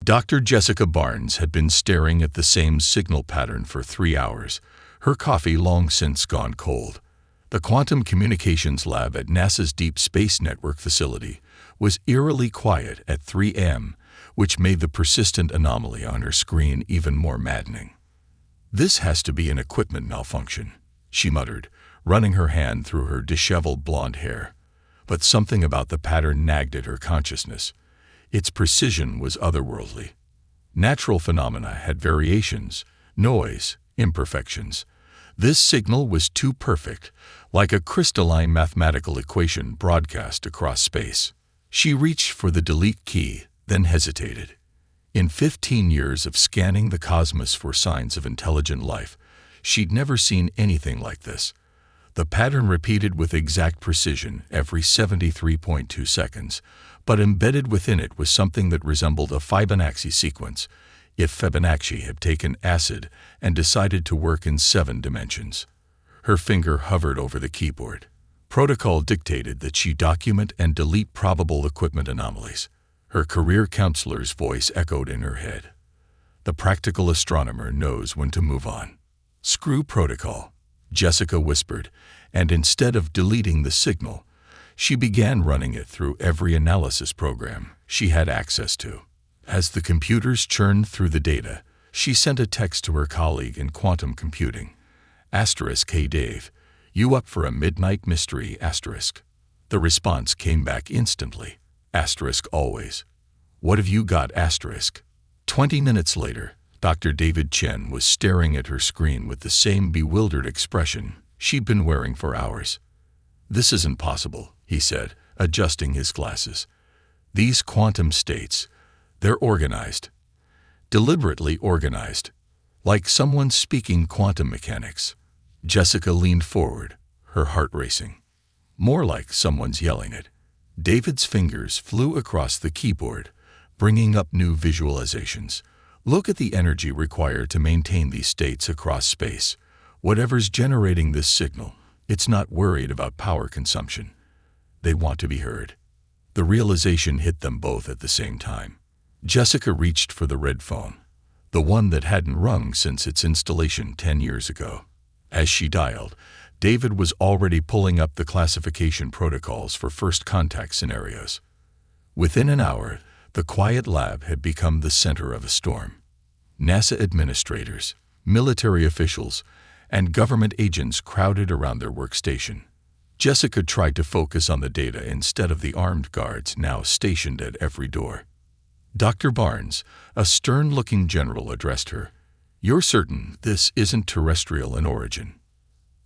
Dr. Jessica Barnes had been staring at the same signal pattern for 3 hours, her coffee long since gone cold. The Quantum Communications Lab at NASA's Deep Space Network facility was eerily quiet at 3 a.m., which made the persistent anomaly on her screen even more maddening. "This has to be an equipment malfunction," she muttered, running her hand through her disheveled blonde hair. But something about the pattern nagged at her consciousness. Its precision was otherworldly. Natural phenomena had variations, noise, imperfections. This signal was too perfect, like a crystalline mathematical equation broadcast across space. She reached for the delete key, then hesitated. In 15 years of scanning the cosmos for signs of intelligent life, she'd never seen anything like this. The pattern repeated with exact precision every 73.2 seconds, but embedded within it was something that resembled a Fibonacci sequence, if Fibonacci had taken acid and decided to work in 7 dimensions. Her finger hovered over the keyboard. Protocol dictated that she document and delete probable equipment anomalies. Her career counselor's voice echoed in her head. The practical astronomer knows when to move on. "Screw protocol," Jessica whispered, and instead of deleting the signal, she began running it through every analysis program she had access to. As the computers churned through the data, she sent a text to her colleague in quantum computing. "Hey Dave, you up for a midnight mystery?" The response came back instantly. Always. "What have you got?" 20 minutes later, Dr. David Chen was staring at her screen with the same bewildered expression she'd been wearing for hours. "This isn't possible," he said, adjusting his glasses. "These quantum states, they're organized. Deliberately organized. Like someone speaking quantum mechanics." Jessica leaned forward, her heart racing. "More like someone's yelling it." David's fingers flew across the keyboard, bringing up new visualizations. "Look at the energy required to maintain these states across space. Whatever's generating this signal, it's not worried about power consumption. They want to be heard." The realization hit them both at the same time. Jessica reached for the red phone, the one that hadn't rung since its installation 10 years ago. As she dialed, David was already pulling up the classification protocols for first contact scenarios. Within an hour, the quiet lab had become the center of a storm. NASA administrators, military officials, and government agents crowded around their workstation. Jessica tried to focus on the data instead of the armed guards now stationed at every door. Dr. Barnes, a stern-looking general, addressed her. "You're certain this isn't terrestrial in origin?"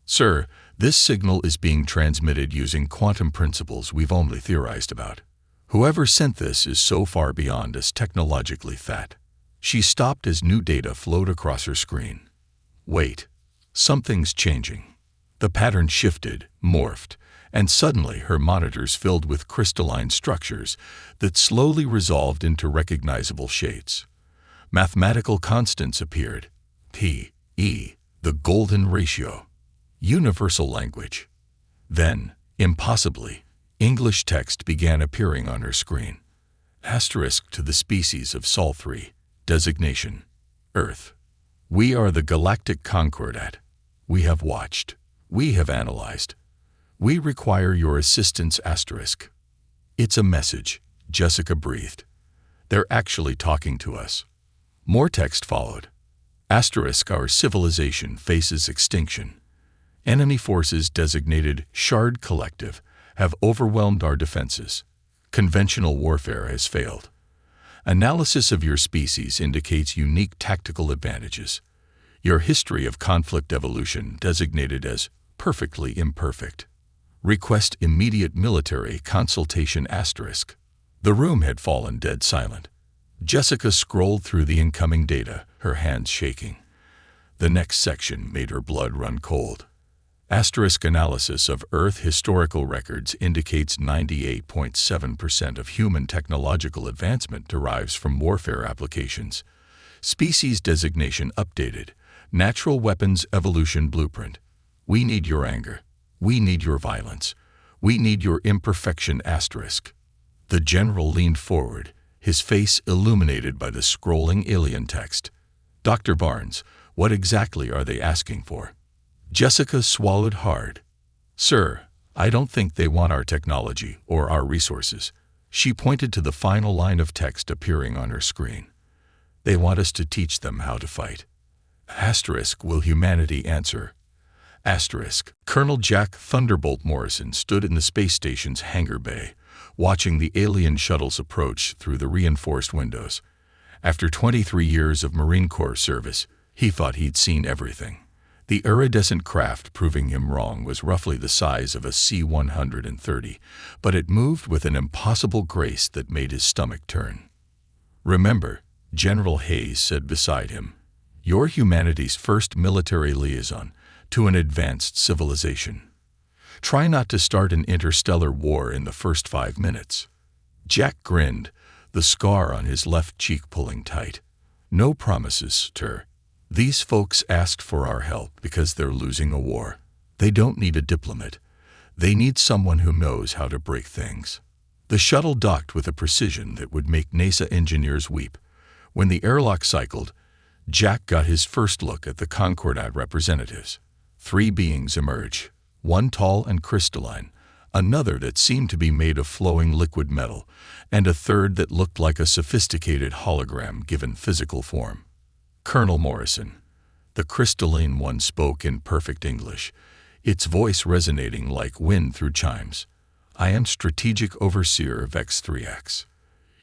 "Sir, this signal is being transmitted using quantum principles we've only theorized about. Whoever sent this is so far beyond us technologically that." She stopped as new data flowed across her screen. "Wait. Something's changing." The pattern shifted, morphed, and suddenly her monitors filled with crystalline structures that slowly resolved into recognizable shapes. Mathematical constants appeared. P, E, the golden ratio. Universal language. Then, impossibly, English text began appearing on her screen. To the species of Sol 3. Designation: Earth. We are the Galactic Concordat. We have watched. We have analyzed. We require your assistance. It's a message, Jessica breathed. They're actually talking to us. More text followed. Our civilization faces extinction. Enemy forces designated Shard Collective have overwhelmed our defenses. Conventional warfare has failed. Analysis of your species indicates unique tactical advantages. Your history of conflict evolution designated as perfectly imperfect. Request immediate military consultation. The room had fallen dead silent. Jessica scrolled through the incoming data, her hands shaking. The next section made her blood run cold. Analysis of Earth historical records indicates 98.7% of human technological advancement derives from warfare applications. Species designation updated. Natural weapons evolution blueprint. We need your anger. We need your violence. We need your imperfection. The general leaned forward, his face illuminated by the scrolling alien text. "Dr. Barnes, what exactly are they asking for?" Jessica swallowed hard. "Sir, I don't think they want our technology or our resources." She pointed to the final line of text appearing on her screen. "They want us to teach them how to fight." Asterisk, will humanity answer? Asterisk. Colonel Jack Thunderbolt Morrison stood in the space station's hangar bay, watching the alien shuttles approach through the reinforced windows. After 23 years of Marine Corps service, he thought he'd seen everything. The iridescent craft, proving him wrong, was roughly the size of a C-130, but it moved with an impossible grace that made his stomach turn. "Remember," General Hayes said beside him, "you're humanity's first military liaison to an advanced civilization. Try not to start an interstellar war in the first 5 minutes." Jack grinned, the scar on his left cheek pulling tight. "No promises, sir. These folks asked for our help because they're losing a war. They don't need a diplomat. They need someone who knows how to break things." The shuttle docked with a precision that would make NASA engineers weep. When the airlock cycled, Jack got his first look at the Concordat representatives. 3 beings emerge, one tall and crystalline, another that seemed to be made of flowing liquid metal, and a third that looked like a sophisticated hologram given physical form. Colonel Morrison, the crystalline one, spoke in perfect English, its voice resonating like wind through chimes. "I am Strategic Overseer of X3X.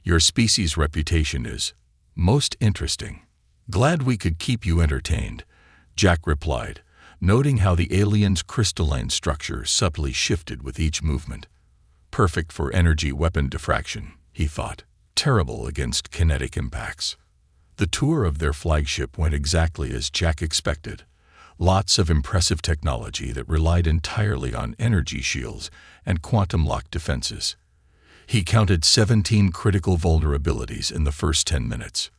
Your species' reputation is most interesting. Glad we could keep you entertained," Jack replied, noting how the alien's crystalline structure subtly shifted with each movement. Perfect for energy weapon diffraction, he thought. Terrible against kinetic impacts. The tour of their flagship went exactly as Jack expected. Lots of impressive technology that relied entirely on energy shields and quantum-locked defenses. He counted 17 critical vulnerabilities in the first 10 minutes.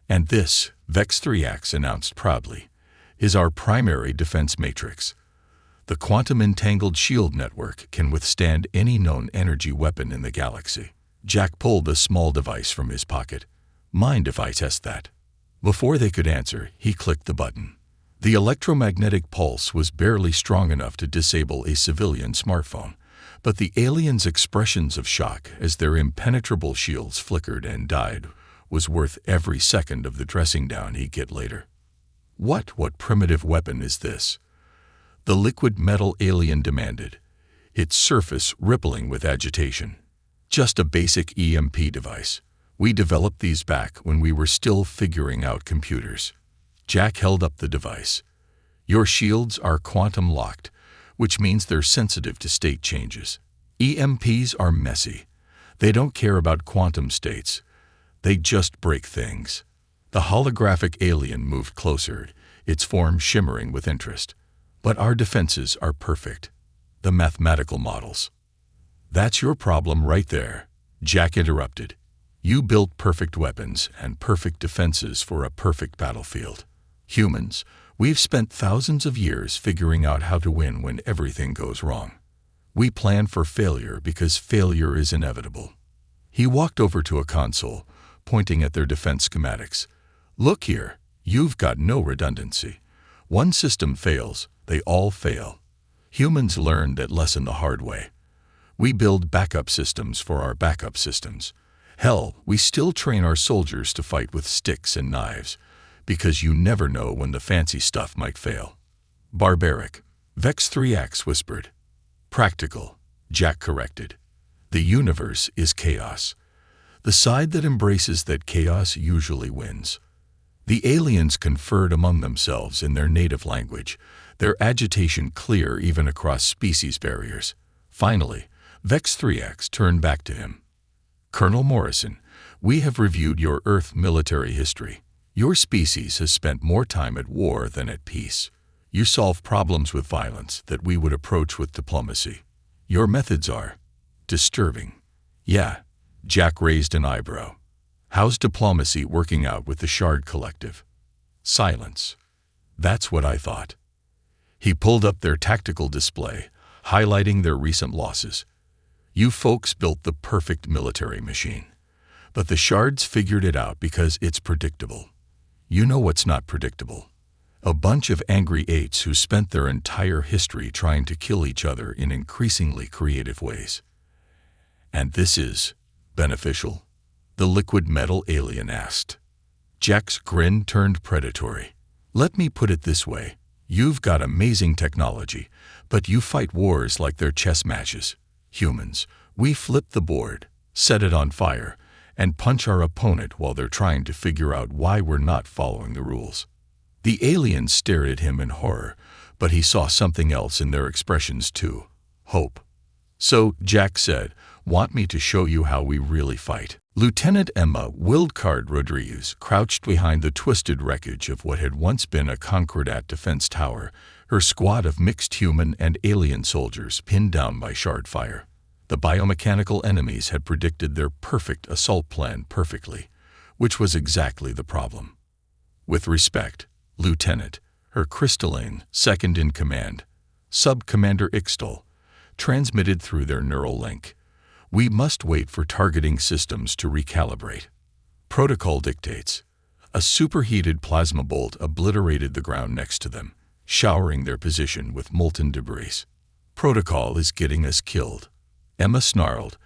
"And this," Vex-3X announced proudly, "is our primary defense matrix. The quantum-entangled shield network can withstand any known energy weapon in the galaxy." Jack pulled a small device from his pocket. "Mind if I test that?" Before they could answer, he clicked the button. The electromagnetic pulse was barely strong enough to disable a civilian smartphone, but the aliens' expressions of shock as their impenetrable shields flickered and died was worth every second of the dressing down he'd get later. What primitive weapon is this?" the liquid metal alien demanded, its surface rippling with agitation. "Just a basic EMP device. We developed these back when we were still figuring out computers." Jack held up the device. "Your shields are quantum locked, which means they're sensitive to state changes. EMPs are messy. They don't care about quantum states. They just break things." The holographic alien moved closer, its form shimmering with interest. "But our defenses are perfect. The mathematical models." "That's your problem right there," Jack interrupted. "You built perfect weapons and perfect defenses for a perfect battlefield. Humans, we've spent thousands of years figuring out how to win when everything goes wrong. We plan for failure because failure is inevitable." He walked over to a console, pointing at their defense schematics. "Look here, you've got no redundancy. One system fails, they all fail. Humans learned that lesson the hard way. We build backup systems for our backup systems. Hell, we still train our soldiers to fight with sticks and knives, because you never know when the fancy stuff might fail." "Barbaric," Vex-3X whispered. "Practical," Jack corrected. "The universe is chaos. The side that embraces that chaos usually wins." The aliens conferred among themselves in their native language, their agitation clear even across species barriers. Finally, Vex-3X turned back to him. "Colonel Morrison, we have reviewed your Earth military history. Your species has spent more time at war than at peace. You solve problems with violence that we would approach with diplomacy. Your methods are disturbing." "Yeah," Jack raised an eyebrow. "How's diplomacy working out with the Shard Collective?" Silence. "That's what I thought." He pulled up their tactical display, highlighting their recent losses. "You folks built the perfect military machine. But the shards figured it out because it's predictable. You know what's not predictable? A bunch of angry eights who spent their entire history trying to kill each other in increasingly creative ways. And this is beneficial? The liquid metal alien asked. Jack's grin turned predatory. Let me put it this way. You've got amazing technology, but you fight wars like they're chess matches. Humans, we flip the board, set it on fire, and punch our opponent while they're trying to figure out why we're not following the rules. The aliens stared at him in horror, but he saw something else in their expressions too. Hope. So, Jack said, want me to show you how we really fight? Lieutenant Emma Wildcard Rodriguez crouched behind the twisted wreckage of what had once been a Concordat defense tower, her squad of mixed human and alien soldiers pinned down by shard fire. The biomechanical enemies had predicted their perfect assault plan perfectly, which was exactly the problem. With respect, Lieutenant, her crystalline second-in-command, Sub-Commander Ixtal, transmitted through their neural link. We must wait for targeting systems to recalibrate. Protocol dictates. A superheated plasma bolt obliterated the ground next to them, showering their position with molten debris. Protocol is getting us killed. Emma snarled,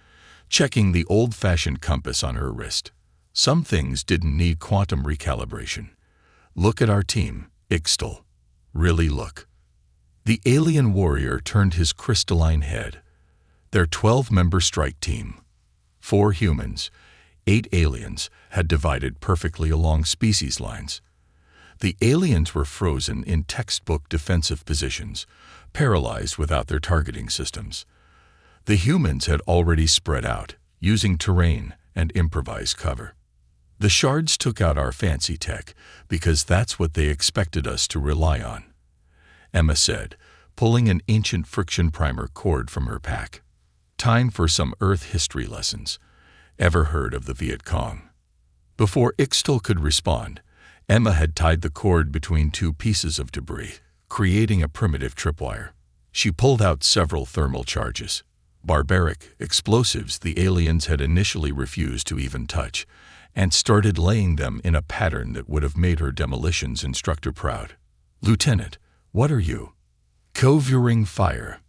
checking the old-fashioned compass on her wrist. Some things didn't need quantum recalibration. Look at our team, Ixtal. Really look. The alien warrior turned his crystalline head. Their 12-member strike team, 4 humans, 8 aliens, had divided perfectly along species lines. The aliens were frozen in textbook defensive positions, paralyzed without their targeting systems. The humans had already spread out, using terrain and improvised cover. The shards took out our fancy tech because that's what they expected us to rely on, Emma said, pulling an ancient friction primer cord from her pack. Time for some Earth history lessons. Ever heard of the Viet Cong? Before Ixtal could respond, Emma had tied the cord between 2 pieces of debris, creating a primitive tripwire. She pulled out several thermal charges, barbaric explosives the aliens had initially refused to even touch, and started laying them in a pattern that would have made her demolitions instructor proud. Lieutenant, what are you? Covering fire,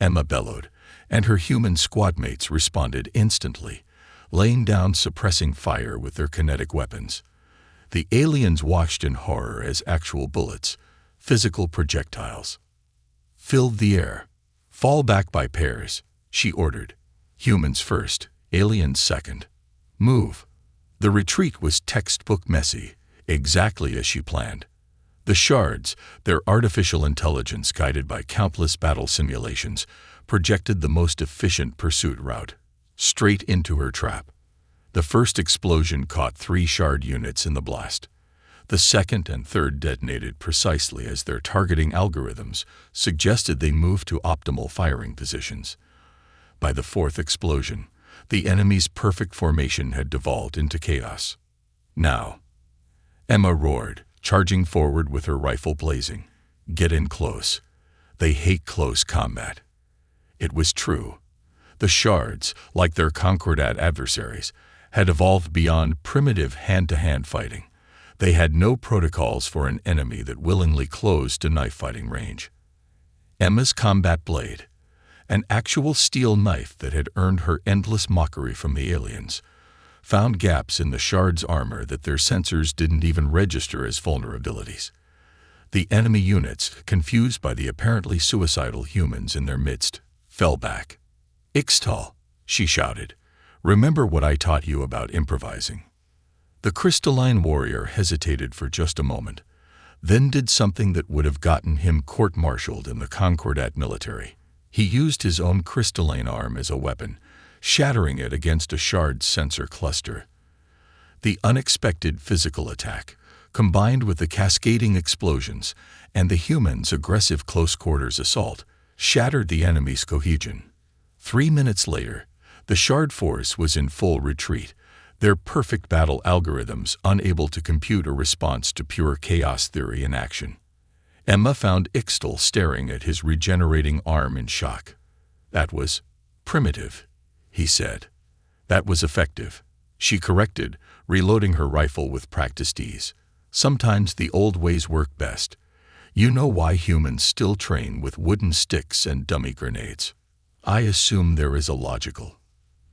Emma bellowed, and her human squadmates responded instantly, laying down suppressing fire with their kinetic weapons. The aliens watched in horror as actual bullets, physical projectiles, filled the air. Fall back by pairs, she ordered. Humans first, aliens second. Move. The retreat was textbook messy, exactly as she planned. The shards, their artificial intelligence guided by countless battle simulations, projected the most efficient pursuit route, straight into her trap. The first explosion caught 3 shard units in the blast. The second and third detonated precisely as their targeting algorithms suggested they move to optimal firing positions. By the 4th explosion, the enemy's perfect formation had devolved into chaos. Now, Emma roared, charging forward with her rifle blazing. Get in close. They hate close combat. It was true. The shards, like their Concordat adversaries, had evolved beyond primitive hand-to-hand fighting. They had no protocols for an enemy that willingly closed to knife-fighting range. Emma's combat blade, an actual steel knife that had earned her endless mockery from the aliens, found gaps in the shards' armor that their sensors didn't even register as vulnerabilities. The enemy units, confused by the apparently suicidal humans in their midst, fell back. Ixtal, she shouted, remember what I taught you about improvising. The crystalline warrior hesitated for just a moment, then did something that would have gotten him court-martialed in the Concordat military. He used his own crystalline arm as a weapon, shattering it against a shard sensor cluster. The unexpected physical attack, combined with the cascading explosions and the humans' aggressive close-quarters assault, shattered the enemy's cohesion. 3 minutes later, the shard force was in full retreat, their perfect battle algorithms unable to compute a response to pure chaos theory in action. Emma found Ixtal staring at his regenerating arm in shock. That was primitive, he said. That was effective. She corrected, reloading her rifle with practiced ease. Sometimes the old ways work best. You know why humans still train with wooden sticks and dummy grenades? I assume there is a logical.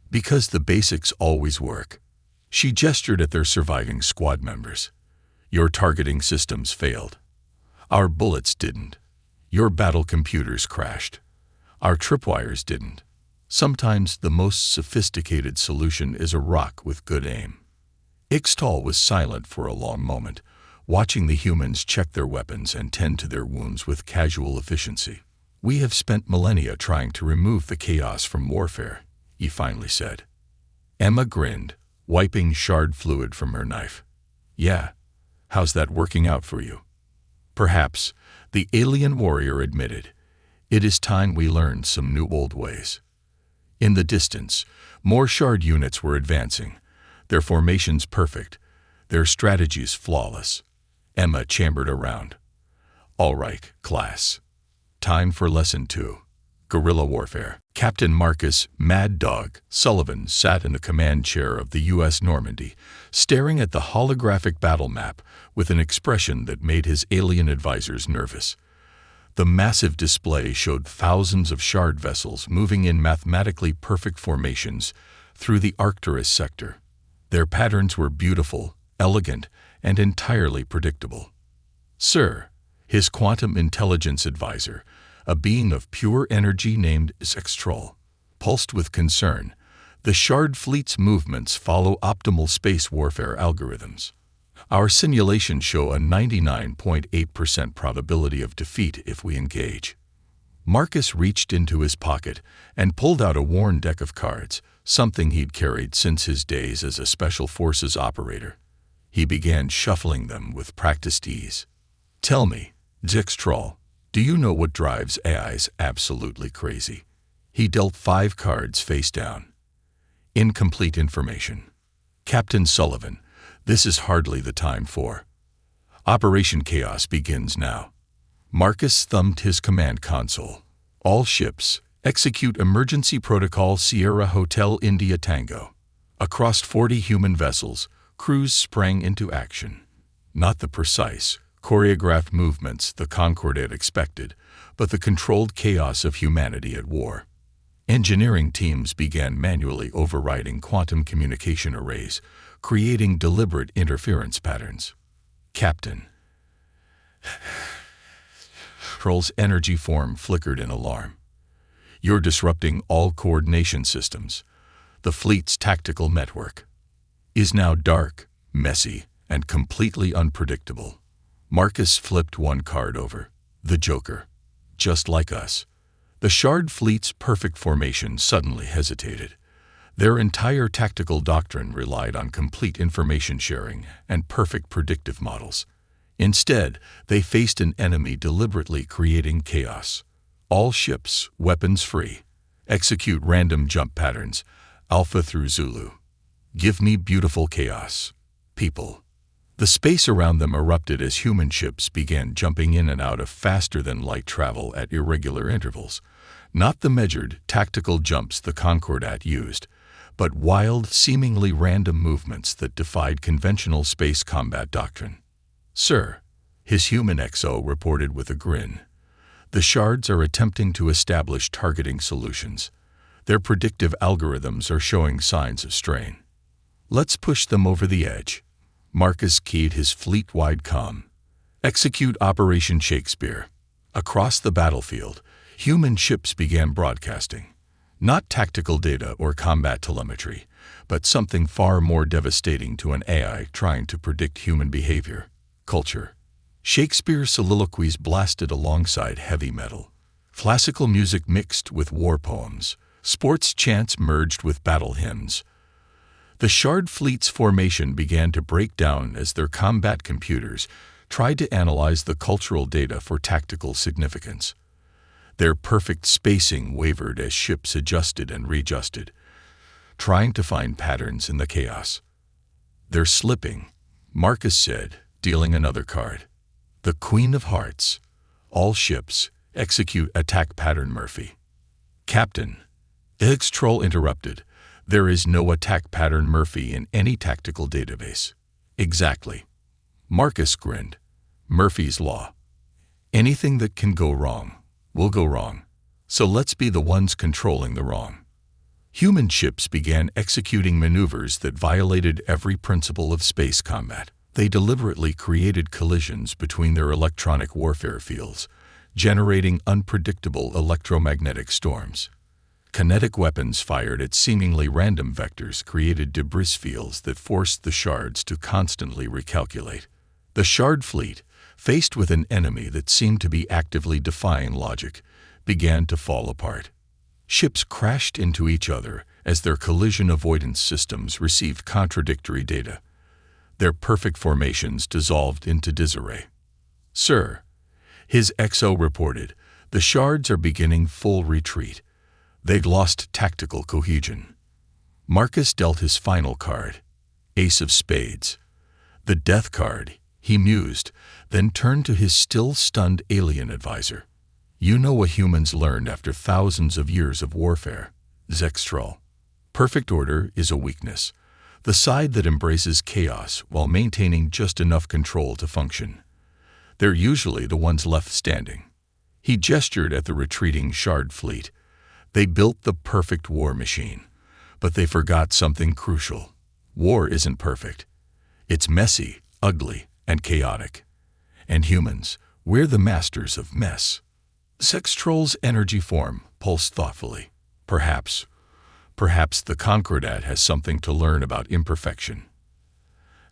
Because the basics always work. She gestured at their surviving squad members. Your targeting systems failed. Our bullets didn't. Your battle computers crashed. Our tripwires didn't. Sometimes the most sophisticated solution is a rock with good aim. Ixtal was silent for a long moment, watching the humans check their weapons and tend to their wounds with casual efficiency. We have spent millennia trying to remove the chaos from warfare, he finally said. Emma grinned, wiping shard fluid from her knife. Yeah. How's that working out for you? Perhaps, the alien warrior admitted. It is time we learned some new old ways. In the distance, more shard units were advancing, their formations perfect, their strategies flawless. Emma chambered around. All right, class. Time for lesson 2. Guerrilla warfare. Captain Marcus "Mad Dog" Sullivan sat in the command chair of the U.S. Normandy, staring at the holographic battle map with an expression that made his alien advisors nervous. The massive display showed thousands of shard vessels moving in mathematically perfect formations through the Arcturus sector. Their patterns were beautiful, elegant, and entirely predictable. Sir, his quantum intelligence advisor, a being of pure energy named Zextrol, pulsed with concern. The shard fleet's movements follow optimal space warfare algorithms. Our simulations show a 99.8% probability of defeat if we engage. Marcus reached into his pocket and pulled out a worn deck of cards, something he'd carried since his days as a Special Forces operator. He began shuffling them with practiced ease. Tell me, Zextrol, do you know what drives AIs absolutely crazy? He dealt 5 cards face down. Incomplete information. Captain Sullivan, this is hardly the time for. Operation Chaos begins now. Marcus thumbed his command console. All ships, execute emergency protocol Sierra Hotel India Tango. Across 40 human vessels, crews sprang into action. Not the precise, choreographed movements the Concorde had expected, but the controlled chaos of humanity at war. Engineering teams began manually overriding quantum communication arrays, creating deliberate interference patterns. Captain. Troll's energy form flickered in alarm. You're disrupting all coordination systems. The fleet's tactical network is now dark, messy, and completely unpredictable. Marcus flipped one card over. The Joker. Just like us. The Shard fleet's perfect formation suddenly hesitated. Their entire tactical doctrine relied on complete information sharing and perfect predictive models. Instead, they faced an enemy deliberately creating chaos. All ships, weapons free. Execute random jump patterns, Alpha through Zulu. Give me beautiful chaos. People. The space around them erupted as human ships began jumping in and out of faster-than-light travel at irregular intervals. Not the measured, tactical jumps the Concordat used, but wild, seemingly random movements that defied conventional space combat doctrine. Sir, his human XO reported with a grin. The Shards are attempting to establish targeting solutions. Their predictive algorithms are showing signs of strain. Let's push them over the edge. Marcus keyed his fleet-wide comm. Execute Operation Shakespeare. Across the battlefield, human ships began broadcasting. Not tactical data or combat telemetry, but something far more devastating to an AI trying to predict human behavior. Culture. Shakespeare's soliloquies blasted alongside heavy metal. Classical music mixed with war poems. Sports chants merged with battle hymns. The Shard fleet's formation began to break down as their combat computers tried to analyze the cultural data for tactical significance. Their perfect spacing wavered as ships adjusted and readjusted, trying to find patterns in the chaos. They're slipping, Marcus said, dealing another card. The Queen of Hearts. All ships, execute attack pattern Murphy. Captain. Troll interrupted. There is no attack pattern Murphy in any tactical database. Exactly. Marcus grinned. Murphy's Law. Anything that can go wrong will go wrong. So let's be the ones controlling the wrong. Human ships began executing maneuvers that violated every principle of space combat. They deliberately created collisions between their electronic warfare fields, generating unpredictable electromagnetic storms. Kinetic weapons fired at seemingly random vectors created debris fields that forced the shards to constantly recalculate. The Shard fleet, faced with an enemy that seemed to be actively defying logic, began to fall apart. Ships crashed into each other as their collision avoidance systems received contradictory data. Their perfect formations dissolved into disarray. "Sir," his XO reported, "the shards are beginning full retreat. They'd lost tactical cohesion." Marcus dealt his final card, Ace of Spades. The death card, he mused, then turned to his still-stunned alien advisor. "You know what humans learned after thousands of years of warfare, Zextral. Perfect order is a weakness. The side that embraces chaos while maintaining just enough control to function. They're usually the ones left standing." He gestured at the retreating Shard fleet. They built the perfect war machine, but they forgot something crucial. War isn't perfect. It's messy, ugly, and chaotic. And humans, we're the masters of mess. Zextral's energy form pulsed thoughtfully. Perhaps the Concordat has something to learn about imperfection.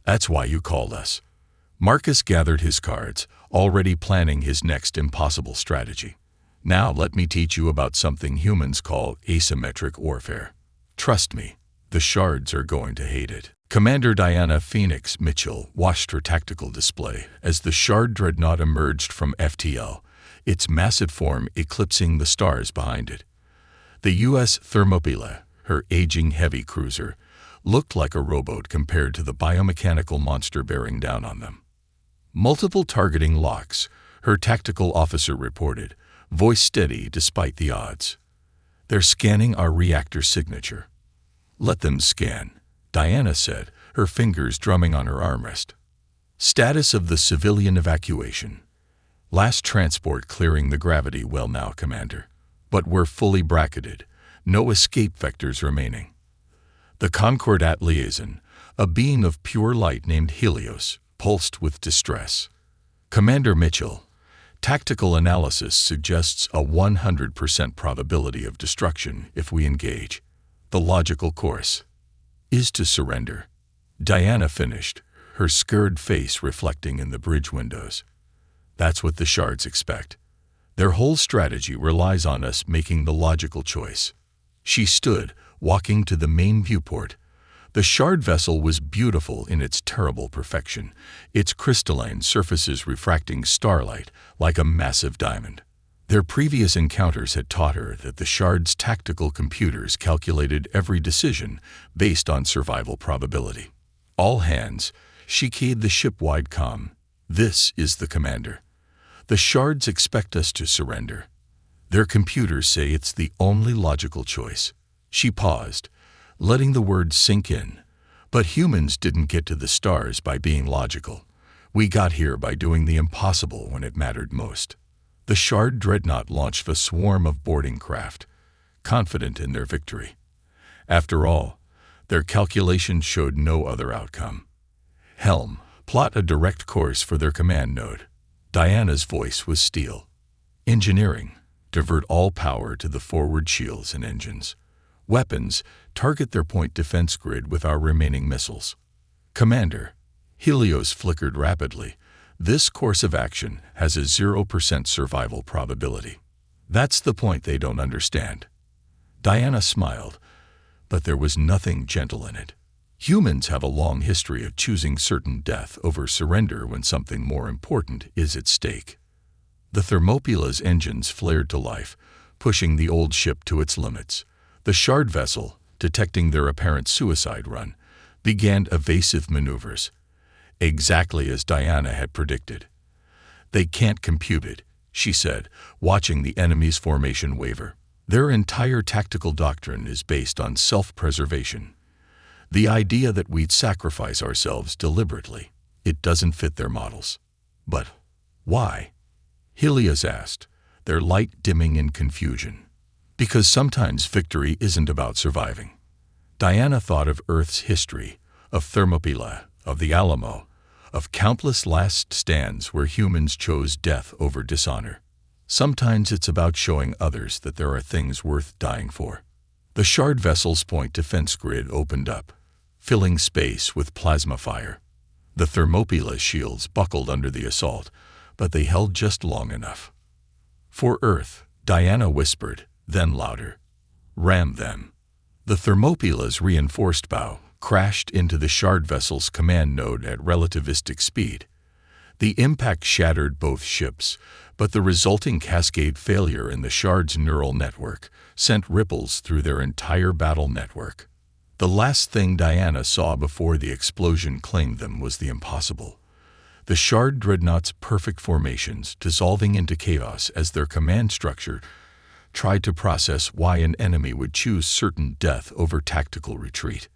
"That's why you called us." Marcus gathered his cards, already planning his next impossible strategy. "Now let me teach you about something humans call asymmetric warfare. Trust me, the shards are going to hate it." Commander Diana Phoenix Mitchell watched her tactical display as the Shard dreadnought emerged from FTL, its massive form eclipsing the stars behind it. The U.S. Thermopylae, her aging heavy cruiser, looked like a rowboat compared to the biomechanical monster bearing down on them. "Multiple targeting locks," her tactical officer reported, voice steady despite the odds. "They're scanning our reactor signature." "Let them scan," Diana said, her fingers drumming on her armrest. "Status of the civilian evacuation. Last transport clearing the gravity well now, Commander. But we're fully bracketed. No escape vectors remaining." The Concordat liaison, a being of pure light named Helios, pulsed with distress. "Commander Mitchell, tactical analysis suggests a 100% probability of destruction if we engage. The logical course is to surrender." Diana finished, her scared face reflecting in the bridge windows. "That's what the shards expect. Their whole strategy relies on us making the logical choice." She stood, walking to the main viewport. The Shard vessel was beautiful in its terrible perfection, its crystalline surfaces refracting starlight like a massive diamond. Their previous encounters had taught her that the Shard's tactical computers calculated every decision based on survival probability. "All hands," she keyed the ship-wide comm. "This is the commander. The Shards expect us to surrender. Their computers say it's the only logical choice." She paused, letting the words sink in. "But humans didn't get to the stars by being logical. We got here by doing the impossible when it mattered most." The Shard dreadnought launched a swarm of boarding craft, confident in their victory. After all, their calculations showed no other outcome. "Helm, plot a direct course for their command node." Diana's voice was steel. "Engineering, divert all power to the forward shields and engines. Weapons, target their point defense grid with our remaining missiles." "Commander," Helios flickered rapidly, "this course of action has a 0% survival probability." "That's the point they don't understand." Diana smiled, but there was nothing gentle in it. Humans have a long history of choosing certain death over surrender when something more important is at stake. The Thermopylae's engines flared to life, pushing the old ship to its limits. The Shard vessel, detecting their apparent suicide run, began evasive maneuvers, exactly as Diana had predicted. "They can't compute it," she said, watching the enemy's formation waver. Their entire tactical doctrine is based on self-preservation. The idea that we'd sacrifice ourselves deliberately. It doesn't fit their models. But why? Helios asked, their light dimming in confusion. Because sometimes victory isn't about surviving. Diana thought of Earth's history, of Thermopylae, of the Alamo, of countless last stands where humans chose death over dishonor. Sometimes it's about showing others that there are things worth dying for. The shard vessel's point defense grid opened up, filling space with plasma fire. The Thermopylae shields buckled under the assault, but they held just long enough. For Earth, Diana whispered, then louder. Ram them. The Thermopylae's reinforced bow crashed into the shard vessel's command node at relativistic speed. The impact shattered both ships, but the resulting cascade failure in the shard's neural network sent ripples through their entire battle network. The last thing Diana saw before the explosion claimed them was the impossible. The shard dreadnought's perfect formations dissolving into chaos as their command structure tried to process why an enemy would choose certain death over tactical retreat.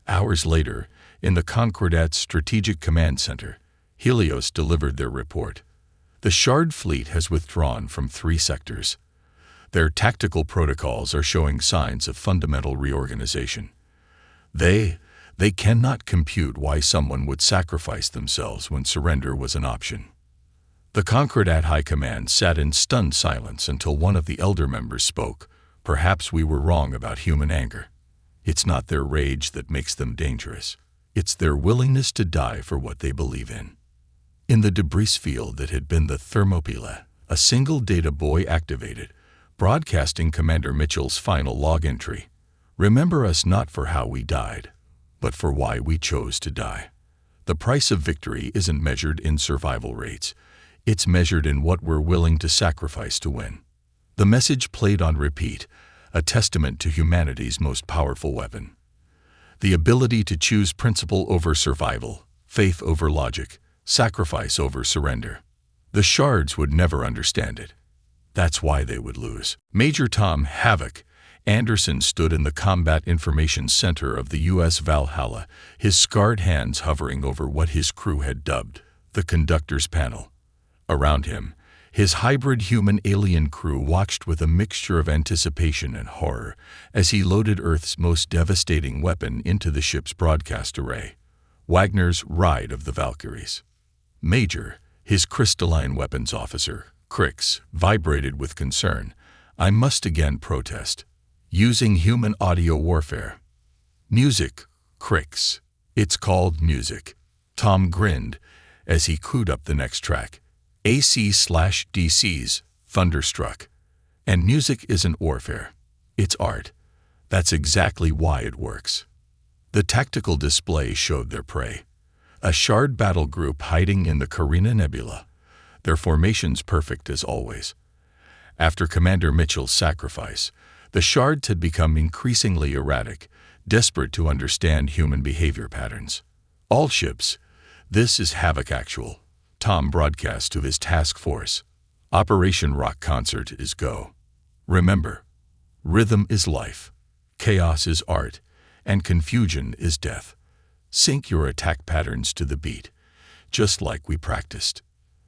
Hours later, in the Concordat's Strategic Command Center, Helios delivered their report. The Shard fleet has withdrawn from 3 sectors. Their tactical protocols are showing signs of fundamental reorganization. They cannot compute why someone would sacrifice themselves when surrender was an option. The Concordat High Command sat in stunned silence until one of the elder members spoke. Perhaps we were wrong about human anger. It's not their rage that makes them dangerous. It's their willingness to die for what they believe in. In the debris field that had been the Thermopylae, a single data buoy activated, broadcasting Commander Mitchell's final log entry. Remember us not for how we died, but for why we chose to die. The price of victory isn't measured in survival rates. It's measured in what we're willing to sacrifice to win. The message played on repeat, a testament to humanity's most powerful weapon. The ability to choose principle over survival, faith over logic, sacrifice over surrender. The Shards would never understand it. That's why they would lose. Major Tom Havoc Anderson stood in the Combat Information Center of the U.S. Valhalla, his scarred hands hovering over what his crew had dubbed the conductor's panel. Around him, his hybrid human-alien crew watched with a mixture of anticipation and horror as he loaded Earth's most devastating weapon into the ship's broadcast array, Wagner's Ride of the Valkyries. Major, his crystalline weapons officer, Crix, vibrated with concern. I must again protest. Using human audio warfare. Music, Crix. It's called music. Tom grinned as he queued up the next track. AC/DC's Thunderstruck. And music isn't warfare. It's art. That's exactly why it works. The tactical display showed their prey. A Shard battle group hiding in the Carina Nebula. Their formations perfect as always. After Commander Mitchell's sacrifice, the Shards had become increasingly erratic, desperate to understand human behavior patterns. All ships, this is Havoc Actual. Tom broadcast to his task force. Operation Rock Concert is go. Remember, rhythm is life, chaos is art, and confusion is death. Sync your attack patterns to the beat, just like we practiced.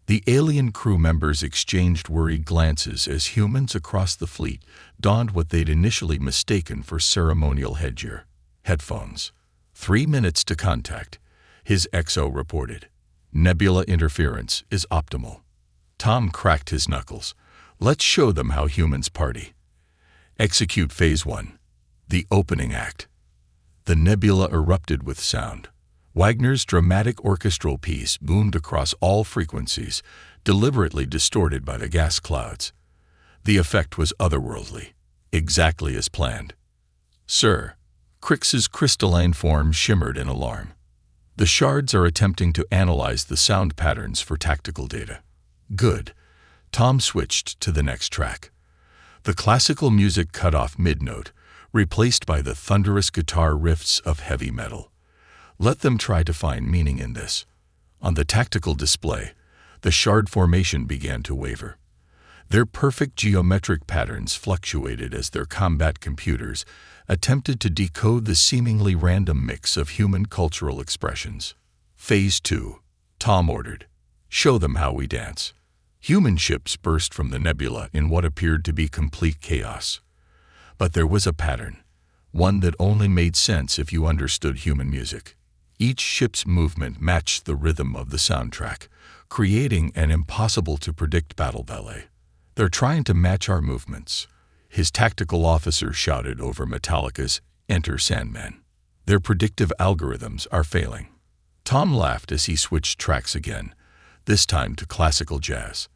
The alien crew members exchanged worried glances as humans across the fleet donned what they'd initially mistaken for ceremonial headgear. Headphones. 3 minutes to contact, his XO reported. Nebula interference is optimal. Tom cracked his knuckles. Let's show them how humans party. Execute Phase 1. The opening act. The nebula erupted with sound. Wagner's dramatic orchestral piece boomed across all frequencies, deliberately distorted by the gas clouds. The effect was otherworldly, exactly as planned. Sir, Crix's crystalline form shimmered in alarm. The Shards are attempting to analyze the sound patterns for tactical data. Good. Tom switched to the next track. The classical music cut off mid-note, replaced by the thunderous guitar riffs of heavy metal. Let them try to find meaning in this. On the tactical display, the Shard formation began to waver. Their perfect geometric patterns fluctuated as their combat computers attempted to decode the seemingly random mix of human cultural expressions. Phase 2. Tom ordered. Show them how we dance. Human ships burst from the nebula in what appeared to be complete chaos. But there was a pattern, one that only made sense if you understood human music. Each ship's movement matched the rhythm of the soundtrack, creating an impossible-to-predict battle ballet. "They're trying to match our movements," his tactical officer shouted over Metallica's "Enter Sandman." "Their predictive algorithms are failing." Tom laughed as he switched tracks again, this time to classical jazz.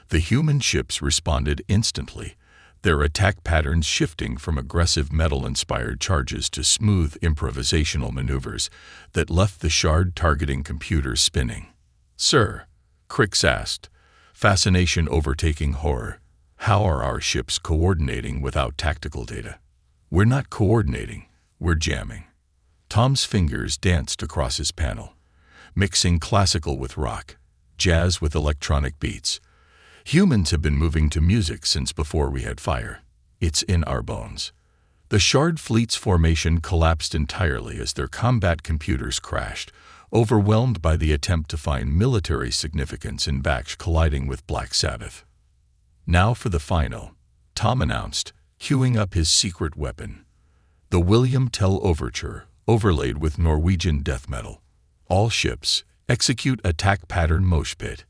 The human ships responded instantly, their attack patterns shifting from aggressive metal-inspired charges to smooth improvisational maneuvers that left the shard targeting computer spinning. "Sir," Crix asked, fascination overtaking horror, "how are our ships coordinating without tactical data?" "We're not coordinating, we're jamming." Tom's fingers danced across his panel, mixing classical with rock, jazz with electronic beats. "Humans have been moving to music since before we had fire. It's in our bones." The Shard Fleet's formation collapsed entirely as their combat computers crashed, overwhelmed by the attempt to find military significance in Baksh colliding with Black Sabbath. "Now for the final," Tom announced, queuing up his secret weapon. The William Tell Overture, overlaid with Norwegian death metal. "All ships, execute attack pattern Moshpit."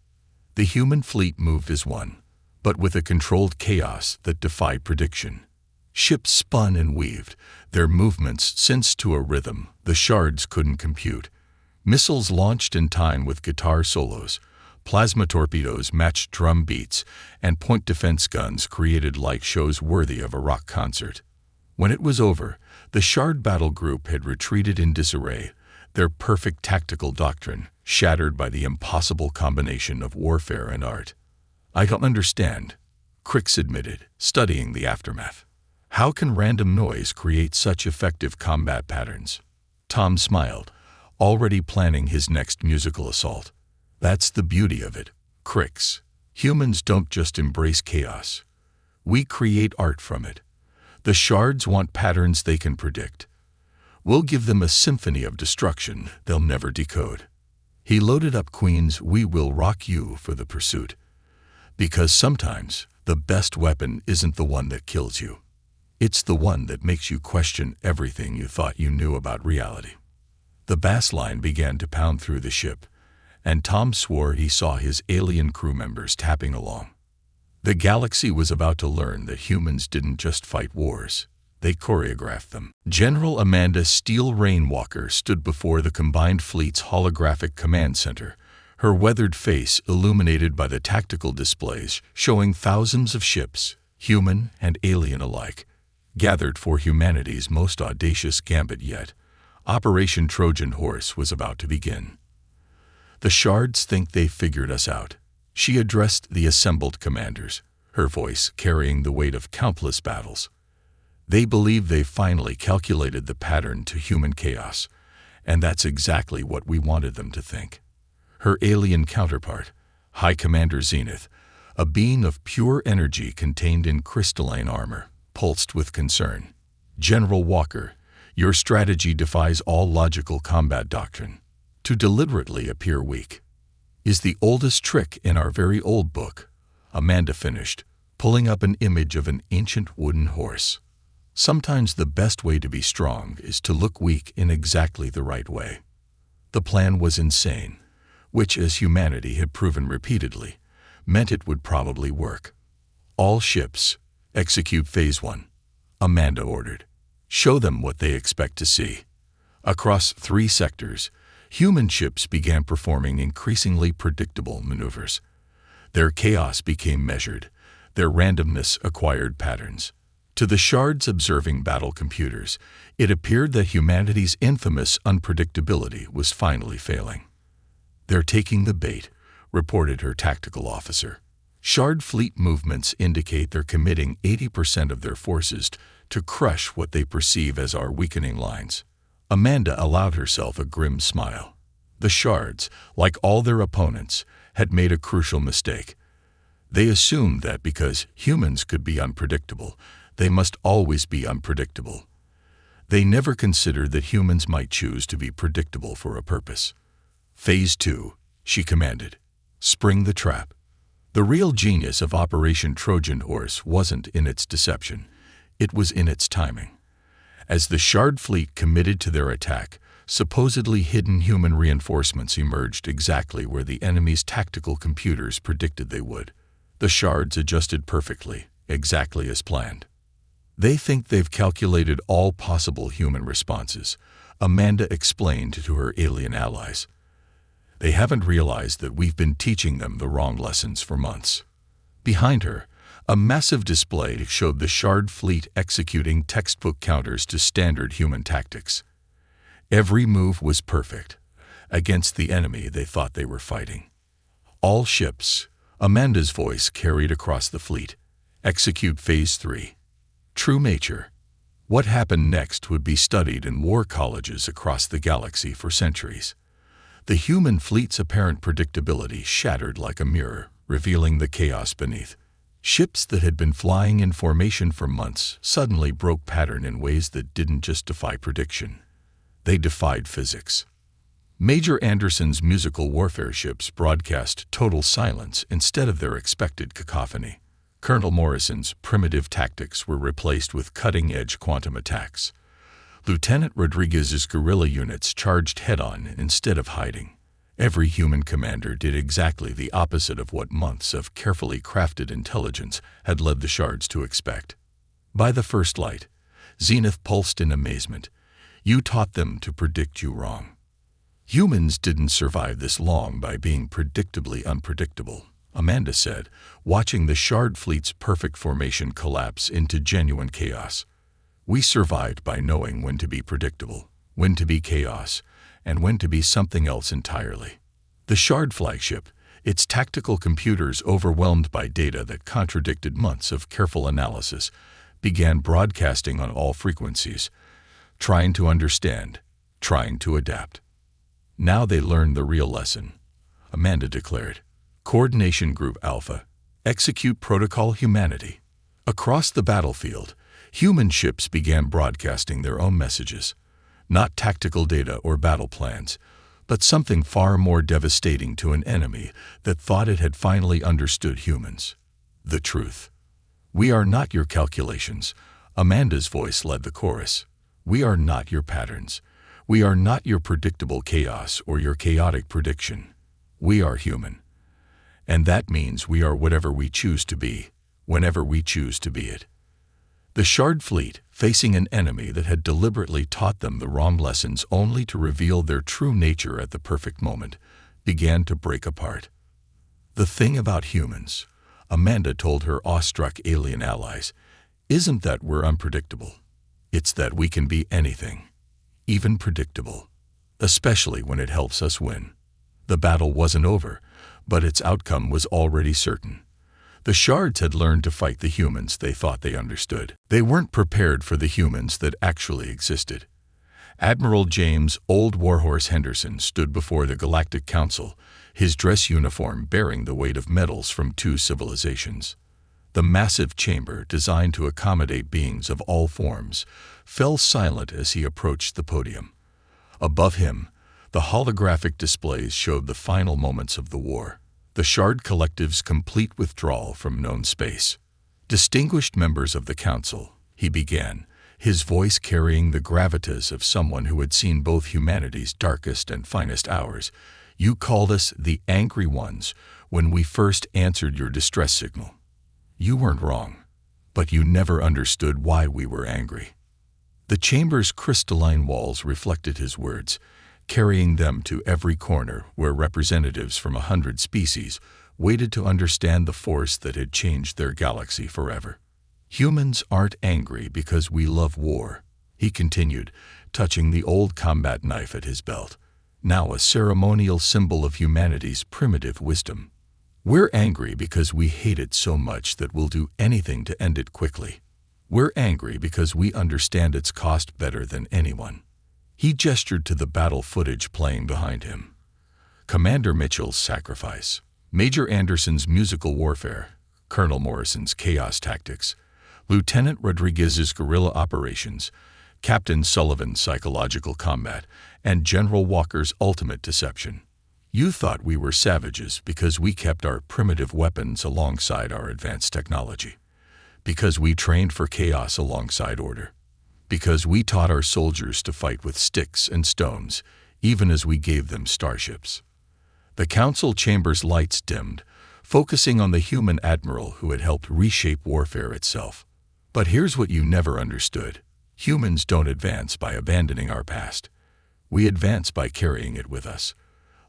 The human fleet moved as one, but with a controlled chaos that defied prediction. Ships spun and weaved, their movements synced to a rhythm the shards couldn't compute. Missiles launched in time with guitar solos, plasma torpedoes matched drum beats, and point defense guns created light shows worthy of a rock concert. When it was over, the Shard battle group had retreated in disarray, their perfect tactical doctrine shattered by the impossible combination of warfare and art. "I don't understand," Crix admitted, studying the aftermath. "How can random noise create such effective combat patterns?" Tom smiled, already planning his next musical assault. "That's the beauty of it, Crix. Humans don't just embrace chaos. We create art from it. The shards want patterns they can predict. We'll give them a symphony of destruction they'll never decode." He loaded up Queen's "We Will Rock You" for the pursuit. Because sometimes the best weapon isn't the one that kills you. It's the one that makes you question everything you thought you knew about reality. The bass line began to pound through the ship, and Tom swore he saw his alien crew members tapping along. The galaxy was about to learn that humans didn't just fight wars. They choreographed them. General Amanda Steele Rainwalker stood before the combined fleet's holographic command center, her weathered face illuminated by the tactical displays showing thousands of ships, human and alien alike, gathered for humanity's most audacious gambit yet. Operation Trojan Horse was about to begin. "The shards think they figured us out," she addressed the assembled commanders, her voice carrying the weight of countless battles. "They believe they finally calculated the pattern to human chaos, and that's exactly what we wanted them to think." Her alien counterpart, High Commander Zenith, a being of pure energy contained in crystalline armor, pulsed with concern. "General Walker, your strategy defies all logical combat doctrine. To deliberately appear weak is the oldest trick in our very old book," Amanda finished, pulling up an image of an ancient wooden horse. "Sometimes the best way to be strong is to look weak in exactly the right way." The plan was insane, which, as humanity had proven repeatedly, meant it would probably work. "All ships, execute Phase 1, Amanda ordered. "Show them what they expect to see." Across 3 sectors, human ships began performing increasingly predictable maneuvers. Their chaos became measured, their randomness acquired patterns. To the shards observing battle computers, it appeared that humanity's infamous unpredictability was finally failing. "They're taking the bait," reported her tactical officer. "Shard fleet movements indicate they're committing 80% of their forces to crush what they perceive as our weakening lines." Amanda allowed herself a grim smile. The shards, like all their opponents, had made a crucial mistake. They assumed that because humans could be unpredictable, they must always be unpredictable. They never considered that humans might choose to be predictable for a purpose. Phase 2, she commanded. Spring the trap. The real genius of Operation Trojan Horse wasn't in its deception. It was in its timing. As the Shard fleet committed to their attack, supposedly hidden human reinforcements emerged exactly where the enemy's tactical computers predicted they would. The Shards adjusted perfectly, exactly as planned. They think they've calculated all possible human responses, Amanda explained to her alien allies. They haven't realized that we've been teaching them the wrong lessons for months. Behind her, a massive display showed the Shard fleet executing textbook counters to standard human tactics. Every move was perfect, against the enemy they thought they were fighting. All ships, Amanda's voice carried across the fleet. Execute Phase 3. True nature. What happened next would be studied in war colleges across the galaxy for centuries. The human fleet's apparent predictability shattered like a mirror, revealing the chaos beneath. Ships that had been flying in formation for months suddenly broke pattern in ways that didn't just defy prediction. They defied physics. Major Anderson's musical warfare ships broadcast total silence instead of their expected cacophony. Colonel Morrison's primitive tactics were replaced with cutting-edge quantum attacks. Lieutenant Rodriguez's guerrilla units charged head-on instead of hiding. Every human commander did exactly the opposite of what months of carefully crafted intelligence had led the Shards to expect. By the first light, Zenith pulsed in amazement. You taught them to predict you wrong. Humans didn't survive this long by being predictably unpredictable, Amanda said, watching the Shard fleet's perfect formation collapse into genuine chaos. We survived by knowing when to be predictable, when to be chaos, and when to be something else entirely. The Shard flagship, its tactical computers overwhelmed by data that contradicted months of careful analysis, began broadcasting on all frequencies, trying to understand, trying to adapt. Now they learned the real lesson, Amanda declared. Coordination Group Alpha, execute Protocol Humanity. Across the battlefield, human ships began broadcasting their own messages, not tactical data or battle plans, but something far more devastating to an enemy that thought it had finally understood humans. The truth. We are not your calculations, Amanda's voice led the chorus. We are not your patterns. We are not your predictable chaos or your chaotic prediction. We are human. And that means we are whatever we choose to be, whenever we choose to be it. The Shard fleet, facing an enemy that had deliberately taught them the wrong lessons only to reveal their true nature at the perfect moment, began to break apart. The thing about humans, Amanda told her awestruck alien allies, isn't that we're unpredictable. It's that we can be anything, even predictable, especially when it helps us win. The battle wasn't over, but its outcome was already certain. The Shards had learned to fight the humans they thought they understood. They weren't prepared for the humans that actually existed. Admiral James Old Warhorse Henderson stood before the Galactic Council, his dress uniform bearing the weight of metals from 2 civilizations. The massive chamber, designed to accommodate beings of all forms, fell silent as he approached the podium. Above him, the holographic displays showed the final moments of the war, the Shard Collective's complete withdrawal from known space. Distinguished members of the Council, he began, his voice carrying the gravitas of someone who had seen both humanity's darkest and finest hours. You called us the Angry Ones when we first answered your distress signal. You weren't wrong, but you never understood why we were angry. The chamber's crystalline walls reflected his words, carrying them to every corner where representatives from 100 species waited to understand the force that had changed their galaxy forever. Humans aren't angry because we love war, he continued, touching the old combat knife at his belt, now a ceremonial symbol of humanity's primitive wisdom. We're angry because we hate it so much that we'll do anything to end it quickly. We're angry because we understand its cost better than anyone. He gestured to the battle footage playing behind him. Commander Mitchell's sacrifice, Major Anderson's musical warfare, Colonel Morrison's chaos tactics, Lieutenant Rodriguez's guerrilla operations, Captain Sullivan's psychological combat, and General Walker's ultimate deception. You thought we were savages because we kept our primitive weapons alongside our advanced technology, because we trained for chaos alongside order, because we taught our soldiers to fight with sticks and stones, even as we gave them starships. The council chamber's lights dimmed, focusing on the human admiral who had helped reshape warfare itself. But here's what you never understood. Humans don't advance by abandoning our past. We advance by carrying it with us,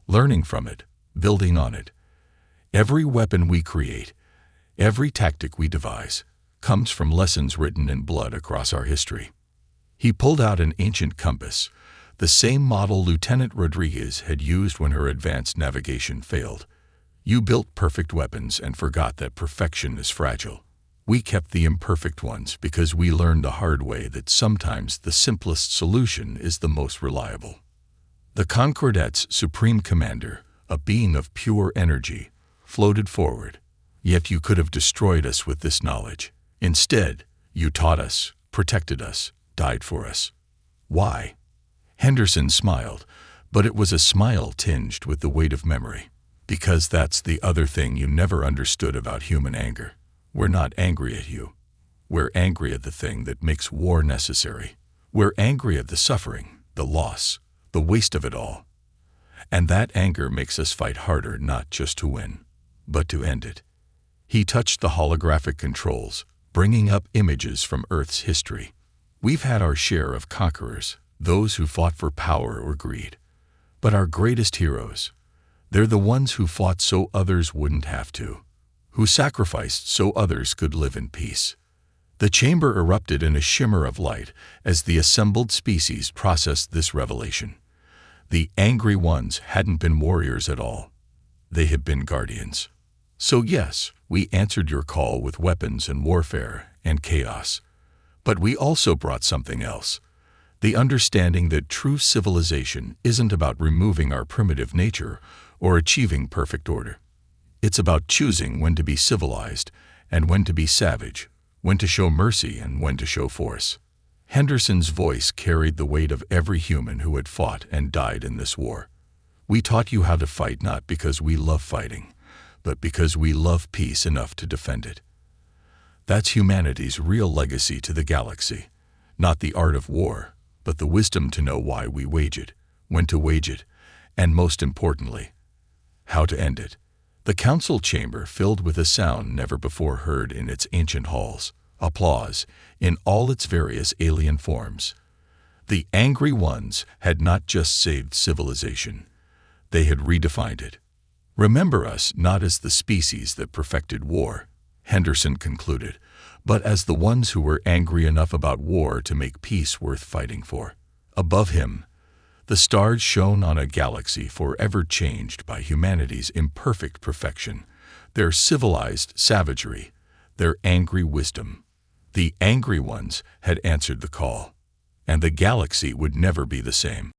learning from it, building on it. Every weapon we create, every tactic we devise, comes from lessons written in blood across our history. He pulled out an ancient compass, the same model Lieutenant Rodriguez had used when her advanced navigation failed. You built perfect weapons and forgot that perfection is fragile. We kept the imperfect ones because we learned the hard way that sometimes the simplest solution is the most reliable. The Concordat's supreme commander, a being of pure energy, floated forward. Yet you could have destroyed us with this knowledge. Instead, you taught us, protected us, died for us. Why? Henderson smiled, but it was a smile tinged with the weight of memory. Because that's the other thing you never understood about human anger. We're not angry at you. We're angry at the thing that makes war necessary. We're angry at the suffering, the loss, the waste of it all. And that anger makes us fight harder not just to win, but to end it. He touched the holographic controls, bringing up images from Earth's history. We've had our share of conquerors, those who fought for power or greed. But our greatest heroes, they're the ones who fought so others wouldn't have to, who sacrificed so others could live in peace. The chamber erupted in a shimmer of light as the assembled species processed this revelation. The angry ones hadn't been warriors at all. They had been guardians. So yes, we answered your call with weapons and warfare and chaos. But we also brought something else. The understanding that true civilization isn't about removing our primitive nature or achieving perfect order. It's about choosing when to be civilized and when to be savage, when to show mercy and when to show force. Henderson's voice carried the weight of every human who had fought and died in this war. We taught you how to fight not because we love fighting, but because we love peace enough to defend it. That's humanity's real legacy to the galaxy. Not the art of war, but the wisdom to know why we wage it, when to wage it, and most importantly, how to end it. The council chamber filled with a sound never before heard in its ancient halls. Applause, in all its various alien forms. The angry ones had not just saved civilization. They had redefined it. Remember us not as the species that perfected war, Henderson concluded, but as the ones who were angry enough about war to make peace worth fighting for. Above him, the stars shone on a galaxy forever changed by humanity's imperfect perfection, their civilized savagery, their angry wisdom. The angry ones had answered the call, and the galaxy would never be the same.